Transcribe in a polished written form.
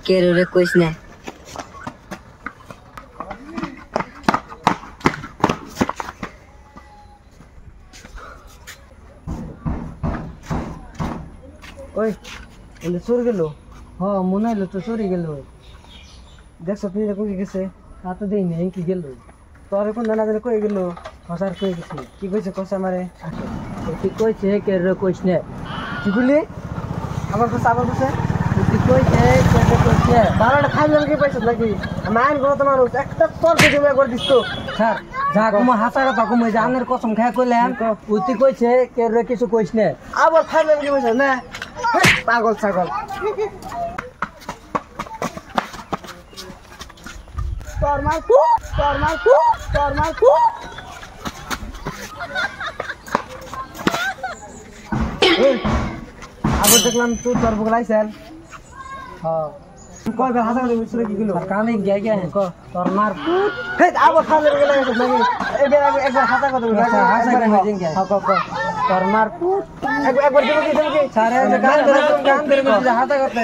কে রে কইস না ওই এলে চোর গেল মনে হইলো তো চুরি গেল দেখছ তুই কই গেছে তা তো দেই নাই কি গেল তোর কোন না জানে কই গেল হসার কই গেছি কি কইছে কইছে আমারে তুই কইছে কে রে কইস না কি বলি আমার কাছে তুই কইছে কে রে কইস না বারোটা খাই কি পাইছিস নাকি আমি আইন করতে মানুষ একটা তোর কেজি একবার দিস তো স্যার যা কুমা হাসা কথা কুমা জানের কসম খায় কইলাম তুই কইছে কে রে কিছু কইস না আবার খাই কি পাইছিস না পাগল ছাগল তোর মারকু আবার দেখলাম তুই তোর বুক লাইছেন হ্যাঁ কয় বার হাসা করে কি গেল কানে গে গে তোর মার হে আবার খালে গেলে নাকি একবার হাসা কথা বলি হাসা করে দিন গে তোর মার একবার দেব কি সারে গান ধরে হাসা করতে